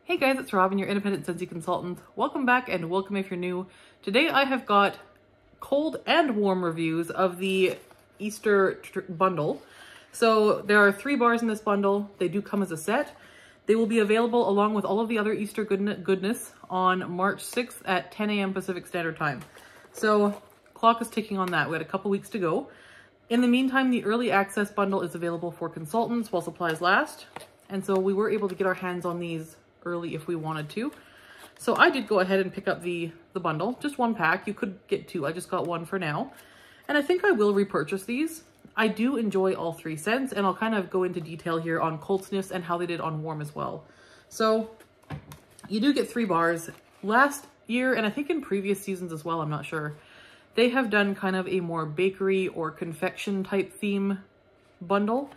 Hey guys, it's Robyn, your independent Scentsy consultant. Welcome back and welcome if you're new. Today I have got cold and warm reviews of the Easter bundle. So there are 3 bars in this bundle. They do come as a set. They will be available along with all of the other Easter goodness on March 6th at 10 a.m. Pacific Standard Time. So clock is ticking on that. We had a couple weeks to go. In the meantime, the early access bundle is available for consultants while supplies last. And so we were able to get our hands on these early if we wanted to. So I did go ahead and pick up the bundle, just 1 pack. You could get 2, I just got 1 for now. And I think I will repurchase these. I do enjoy all 3 scents, and I'll kind of go into detail here on cold sniffs and how they did on warm as well. So you do get 3 bars. Last year, and I think in previous seasons as well, I'm not sure, they have done kind of a more bakery or confection type theme bundle.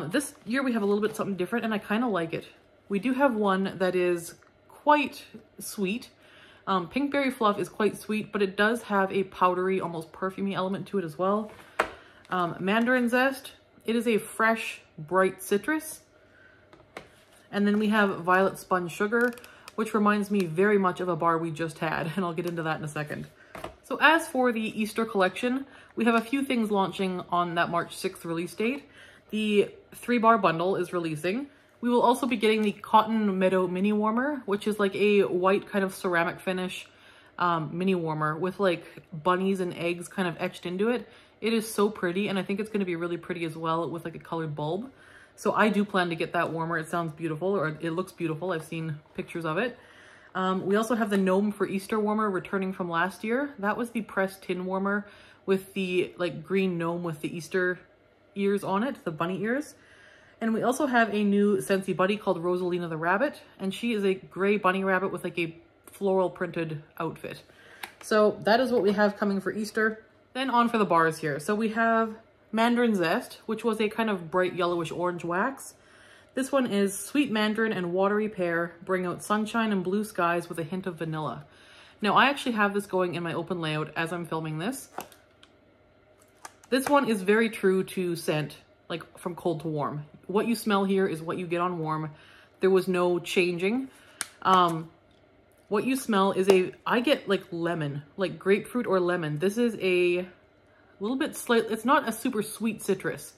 This year we have a little bit something different, and I kind of like it. We do have one that is quite sweet. Pinkberry Fluff is quite sweet, but it does have a powdery, almost perfumey element to it as well. Mandarin Zest, it is a fresh, bright citrus. And then we have Violet Spun Sugar, which reminds me very much of a bar we just had, and I'll get into that in a second. So as for the Easter collection, we have a few things launching on that March 6th release date. The 3-bar bundle is releasing. We will also be getting the Cotton Meadow Mini Warmer, which is like a white kind of ceramic finish mini warmer with like bunnies and eggs kind of etched into it. It is so pretty, and I think it's going to be really pretty as well with like a colored bulb. So I do plan to get that warmer. It sounds beautiful, or it looks beautiful. I've seen pictures of it. We also have the Gnome for Easter warmer returning from last year. That was the pressed tin warmer with the like green gnome with the Easter ears on it, the bunny ears. And we also have a new Scentsy buddy called Rosalina the Rabbit, and she is a gray bunny rabbit with like a floral printed outfit. So that is what we have coming for Easter. Then on for the bars here. So we have Mandarin Zest, which was a kind of bright yellowish orange wax. This one is sweet mandarin and watery pear, bring out sunshine and blue skies with a hint of vanilla. Now I actually have this going in my open layout as I'm filming this. This one is very true to scent, like from cold to warm. What you smell here is what you get on warm. There was no changing. What you smell is I get like lemon, like grapefruit or lemon. This is a little bit slight, it's not a super sweet citrus.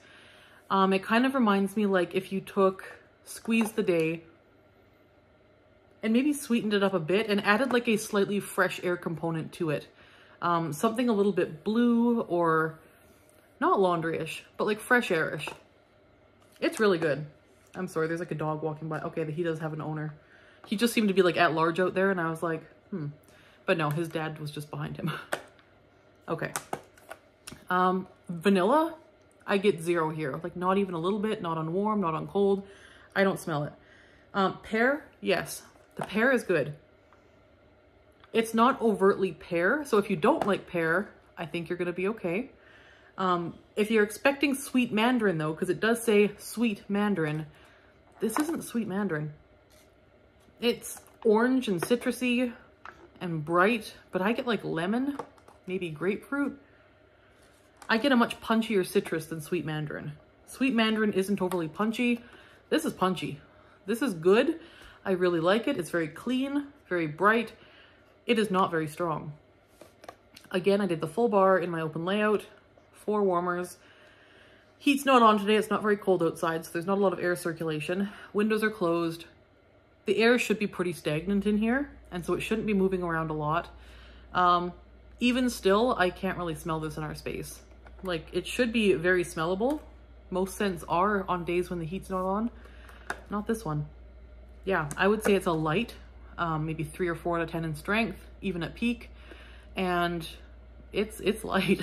It kind of reminds me like if you took Squeeze the Day and maybe sweetened it up a bit and added like a slightly fresh air component to it. Something a little bit blue or not laundry-ish, but like fresh air-ish. It's really good. I'm sorry, there's like a dog walking by. Okay, he does have an owner. He just seemed to be like at large out there, and I was like, But no, his dad was just behind him. Okay. Vanilla, I get 0 here. Like not even a little bit, not on warm, not on cold. I don't smell it. Pear, yes. The pear is good. It's not overtly pear, so if you don't like pear, I think you're gonna be okay. If you're expecting sweet mandarin though, because it does say sweet mandarin, this isn't sweet mandarin. It's orange and citrusy and bright, but I get like lemon, maybe grapefruit. I get a much punchier citrus than sweet mandarin. Sweet mandarin isn't overly punchy. This is punchy. This is good. I really like it. It's very clean, very bright. It is not very strong. Again, I did the full bar in my open layout. 4 warmers. Heat's not on today. It's not very cold outside, so there's not a lot of air circulation. Windows are closed. The air should be pretty stagnant in here, and so it shouldn't be moving around a lot. Even still, I can't really smell this in our space. Like, it should be very smellable. Most scents are on days when the heat's not on. Not this one. Yeah, I would say it's a light, maybe 3 or 4 out of 10 in strength, even at peak, and it's light.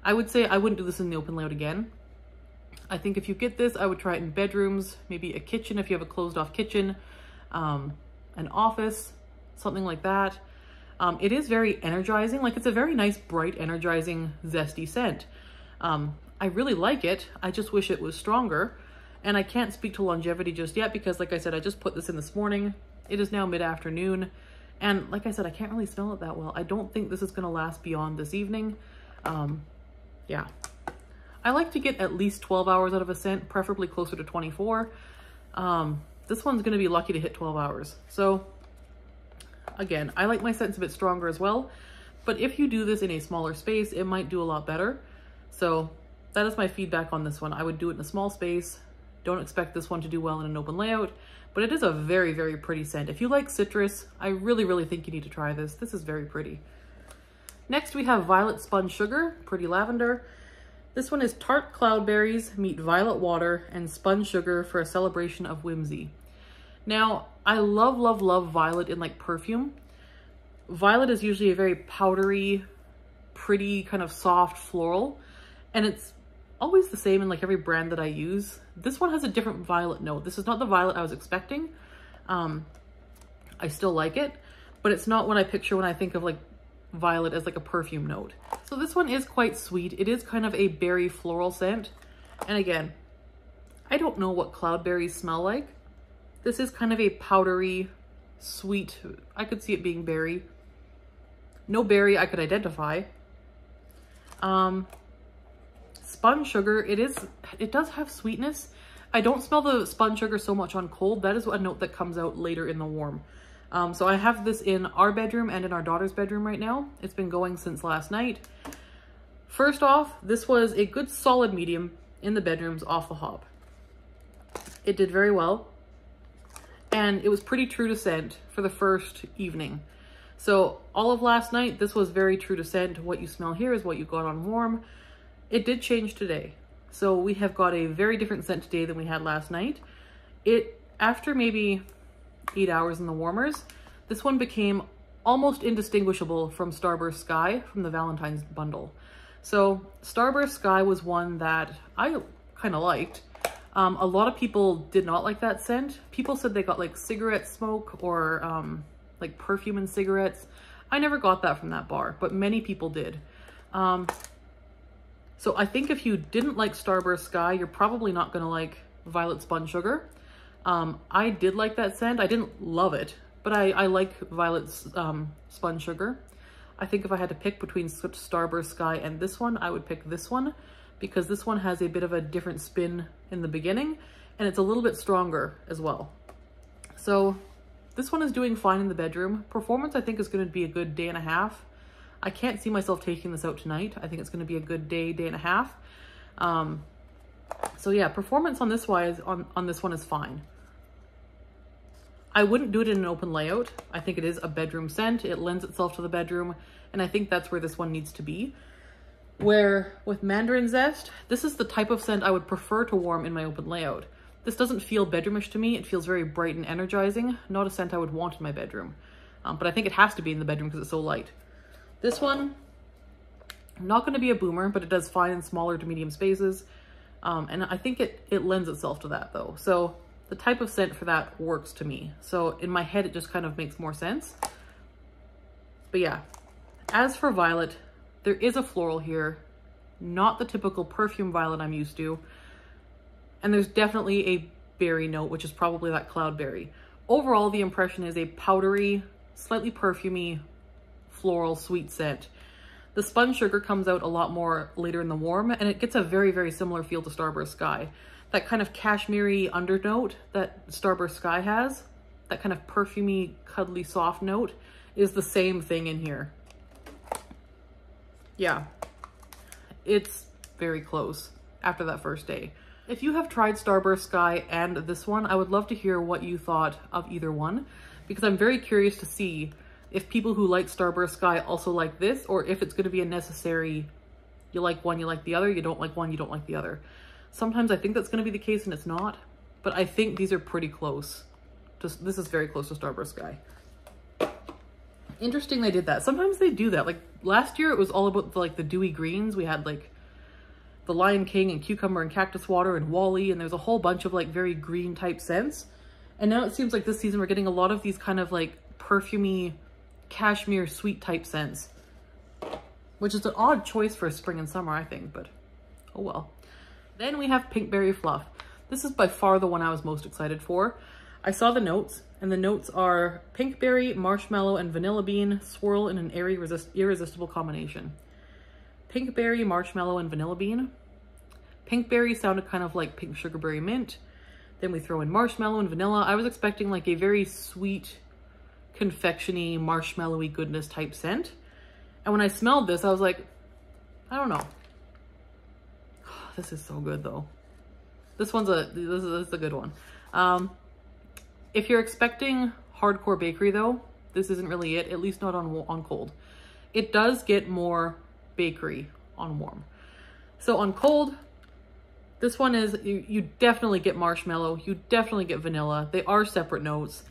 I would say I wouldn't do this in the open layout again. I think if you get this, I would try it in bedrooms, maybe a kitchen if you have a closed off kitchen, an office, something like that. It is very energizing. Like it's a very nice, bright, energizing, zesty scent. I really like it. I just wish it was stronger. And I can't speak to longevity just yet because like I said, I just put this in this morning. It is now mid-afternoon. And like I said, I can't really smell it that well. I don't think this is gonna last beyond this evening. Yeah. I like to get at least 12 hours out of a scent, preferably closer to 24. This one's gonna be lucky to hit 12 hours. So again, I like my scents a bit stronger as well, but if you do this in a smaller space, it might do a lot better. So that is my feedback on this one. I would do it in a small space. Don't expect this one to do well in an open layout, but it is a very, very pretty scent. If you like citrus, I really, really think you need to try this. This is very pretty. Next, we have Violet Spun Sugar, Pretty Lavender. This one is tart cloudberries meet violet water and spun sugar for a celebration of whimsy. Now, I love, love, love violet in like perfume. Violet is usually a very powdery, pretty, kind of soft floral, and it's always the same in like every brand that I use. This one has a different violet note. This is not the violet I was expecting. I still like it, but it's not what I picture when I think of like violet as like a perfume note. So this one is quite sweet. It is kind of a berry floral scent. And again, I don't know what cloudberries smell like. This is kind of a powdery, sweet, I could see it being berry. No berry I could identify. Spun sugar, it does have sweetness. I don't smell the spun sugar so much on cold. That is a note that comes out later in the warm. So I have this in our bedroom and in our daughter's bedroom right now. It's been going since last night. First off, this was a good solid medium in the bedrooms off the hop. It did very well. And it was pretty true to scent for the first evening. So all of last night, this was very true to scent. What you smell here is what you got on warm. It did change today. So we have got a very different scent today than we had last night. After maybe 8 hours in the warmers, this one became almost indistinguishable from Starburst Sky from the Valentine's bundle. So Starburst Sky was one that I kind of liked. A lot of people did not like that scent. People said they got like cigarette smoke or like perfume and cigarettes. I never got that from that bar, but many people did. So I think if you didn't like Starburst Sky, you're probably not gonna like Violet Spun Sugar. I did like that scent. I didn't love it, but I like Violet Spun Sugar. I think if I had to pick between Starburst Sky and this one, I would pick this one because this one has a bit of a different spin in the beginning and it's a little bit stronger as well. So this one is doing fine in the bedroom. Performance, I think, is going to be a good day and a half. I can't see myself taking this out tonight. I think it's going to be a good day and a half. So yeah, performance on this on this one is fine. I wouldn't do it in an open layout. I think it is a bedroom scent. It lends itself to the bedroom, and I think that's where this one needs to be. Where with Mandarin Zest, this is the type of scent I would prefer to warm in my open layout. This doesn't feel bedroomish to me. It feels very bright and energizing. Not a scent I would want in my bedroom. But I think it has to be in the bedroom because it's so light. This one, not going to be a boomer, but it does fine in smaller to medium spaces. And I think it lends itself to that though. So the type of scent for that works to me. So in my head, it just kind of makes more sense. But yeah, as for Violet, there is a floral here, not the typical perfume violet I'm used to. And there's definitely a berry note, which is probably that cloudberry. Overall, the impression is a powdery, slightly perfumey, floral, sweet scent. The spun sugar comes out a lot more later in the warm, and it gets a very, very similar feel to Starburst Sky. That kind of cashmere-y undernote that Starburst Sky has, that kind of perfumey, cuddly, soft note, is the same thing in here. Yeah, it's very close after that first day. If you have tried Starburst Sky and this one, I would love to hear what you thought of either one, because I'm very curious to see if people who like Starburst Sky also like this, or if it's going to be a necessary, you like one, you like the other, you don't like one, you don't like the other. Sometimes I think that's going to be the case and it's not, but I think these are pretty close. This is very close to Starburst Sky. Interesting they did that. Sometimes they do that. Like last year it was all about the dewy greens. We had like the Lion King and Cucumber and Cactus Water and Wally, and there's a whole bunch of like very green type scents. And now it seems like this season we're getting a lot of these kind of like perfumey, cashmere sweet type scents, which is an odd choice for spring and summer, I think, but oh well. Then we have Pinkberry Fluff. This is by far the one I was most excited for. I saw the notes, and the notes are pinkberry, marshmallow, and vanilla bean swirl in an airy, irresistible combination. Pinkberry, marshmallow, and vanilla bean. Pinkberry sounded kind of like pink sugarberry mint. Then we throw in marshmallow and vanilla. I was expecting like a very sweet, confectiony, marshmallowy goodness type scent. And when I smelled this, I was like, I don't know. This is so good though. This is a good one. If you're expecting hardcore bakery though, this isn't really it, at least not on cold. It does get more bakery on warm. So on cold, this one is, you definitely get marshmallow, you definitely get vanilla. They are separate notes.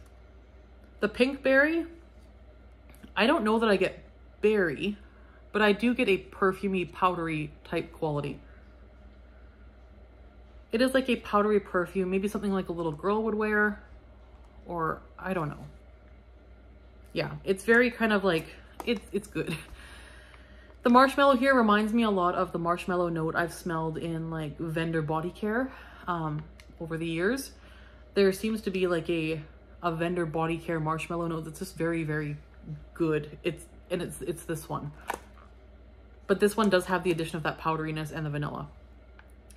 The Pinkberry, I don't know that I get berry, but I do get a perfumey, powdery type quality. It is like a powdery perfume, maybe something like a little girl would wear, or I don't know. Yeah, it's very kind of like, it's good. The marshmallow here reminds me a lot of the marshmallow note I've smelled in like vendor body care over the years. There seems to be like a vendor body care marshmallow note that's just very, very good. It's this one. But this one does have the addition of that powderiness and the vanilla.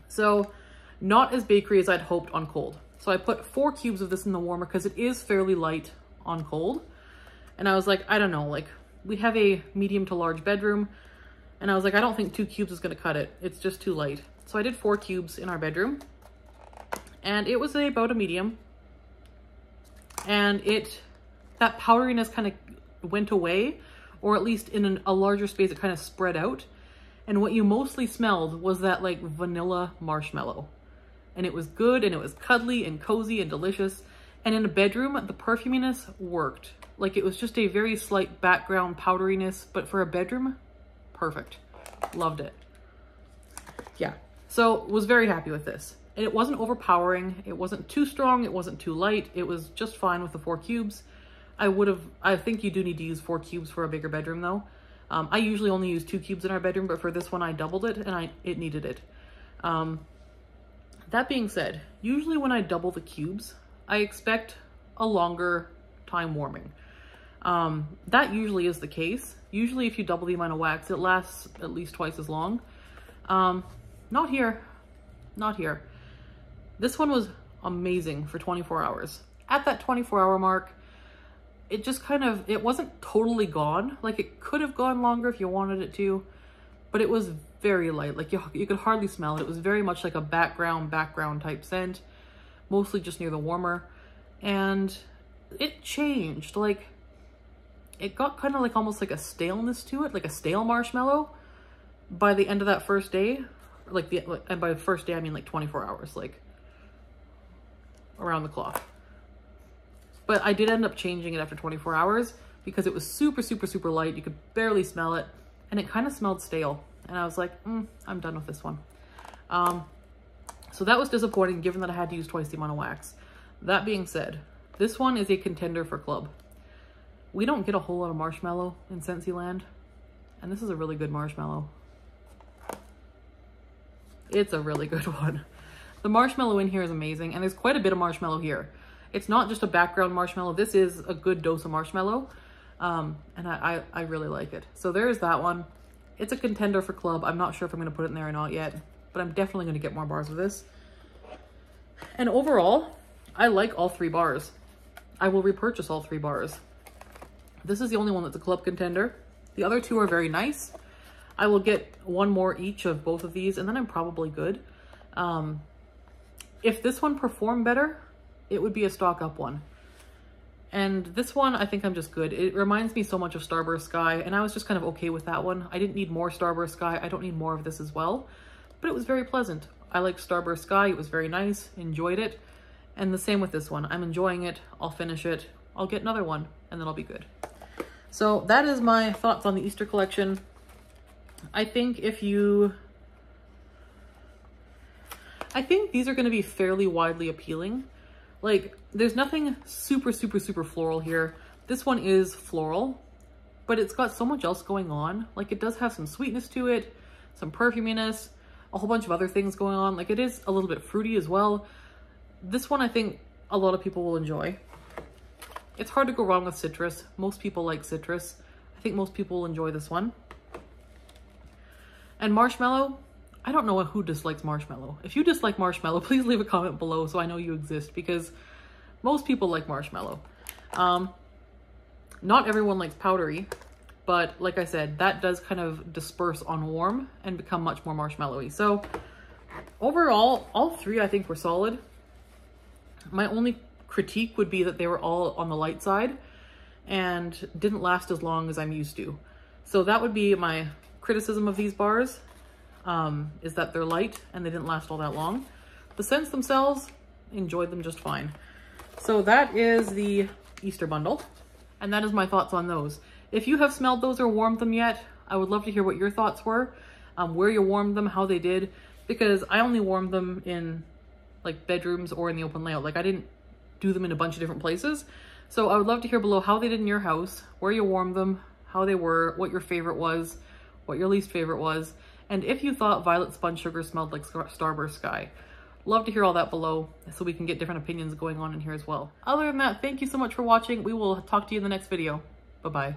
So not as bakery as I'd hoped on cold. So I put 4 cubes of this in the warmer because it is fairly light on cold. And I was like, I don't know, like we have a medium to large bedroom. And I was like, I don't think 2 cubes is going to cut it. It's just too light. So I did 4 cubes in our bedroom. And it was about a medium. And that powderiness kind of went away. Or at least in a larger space, it kind of spread out. And what you mostly smelled was that like vanilla marshmallow. And it was good, and it was cuddly and cozy and delicious. And in a bedroom, the perfuminess worked. Like it was just a very slight background powderiness, but for a bedroom, perfect. Loved it. Yeah, so was very happy with this. And it wasn't overpowering. It wasn't too strong. It wasn't too light. It was just fine with the 4 cubes. I think you do need to use 4 cubes for a bigger bedroom though. I usually only use 2 cubes in our bedroom, but for this one I doubled it and it needed it. That being said, usually when I double the cubes, I expect a longer time warming. That usually is the case. Usually if you double the amount of wax, it lasts at least twice as long. Not here. Not here. This one was amazing for 24 hours. At that 24-hour mark, it just kind of, it wasn't totally gone. Like it could have gone longer if you wanted it to, but it was very light. Like you could hardly smell it. It was very much like a background type scent, mostly just near the warmer. And it changed. Like it got kind of like almost like a staleness to it, like a stale marshmallow by the end of that first day. And by the first day, I mean like 24 hours, like around the clock. But I did end up changing it after 24 hours because it was super, super, super light. You could barely smell it and it kind of smelled stale. And I was like, I'm done with this one. So that was disappointing given that I had to use twice the amount of wax. That being said, this one is a contender for club. We don't get a whole lot of marshmallow in Scentsy land, and this is a really good marshmallow. It's a really good one. The marshmallow in here is amazing, and there's quite a bit of marshmallow here. It's not just a background marshmallow. This is a good dose of marshmallow, and I really like it. So there's that one. It's a contender for club. I'm not sure if I'm going to put it in there or not yet, but I'm definitely going to get more bars of this. And overall, I like all 3 bars. I will repurchase all 3 bars. This is the only one that's a club contender. The other 2 are very nice. I will get 1 more each of both of these, and then I'm probably good. If this one performed better, it would be a stock up one. And this one, I think I'm just good. It reminds me so much of Starburst Sky, and I was just kind of okay with that one. I didn't need more Starburst Sky. I don't need more of this as well, but it was very pleasant. I liked Starburst Sky. It was very nice. Enjoyed it. And the same with this one. I'm enjoying it. I'll finish it. I'll get another one, and then I'll be good. So that is my thoughts on the Easter collection. I think these are going to be fairly widely appealing. Like, there's nothing super, super, super floral here. This one is floral, but it's got so much else going on. Like, it does have some sweetness to it, some perfuminess, a whole bunch of other things going on. Like, it is a little bit fruity as well. This one, I think a lot of people will enjoy. It's hard to go wrong with citrus. Most people like citrus. I think most people will enjoy this one. And marshmallow, I don't know who dislikes marshmallow. If you dislike marshmallow, please leave a comment below so I know you exist, because most people like marshmallow. Not everyone likes powdery, but like I said, that does kind of disperse on warm and become much more marshmallowy. So overall, all three I think were solid. My only critique would be that they were all on the light side and didn't last as long as I'm used to. So that would be my criticism of these bars, is that they're light and they didn't last all that long. The scents themselves, enjoyed them just fine. So that is the Easter bundle, and that is my thoughts on those. If you have smelled those or warmed them yet, I would love to hear what your thoughts were, where you warmed them, how they did, because I only warmed them in like bedrooms or in the open layout. Like I didn't do them in a bunch of different places. So I would love to hear below how they did in your house, where you warmed them, how they were, what your favorite was, what your least favorite was, and if you thought Violet Spun Sugar smelled like Starburst Sky. Love to hear all that below so we can get different opinions going on in here as well. Other than that, thank you so much for watching. We will talk to you in the next video. Bye-bye.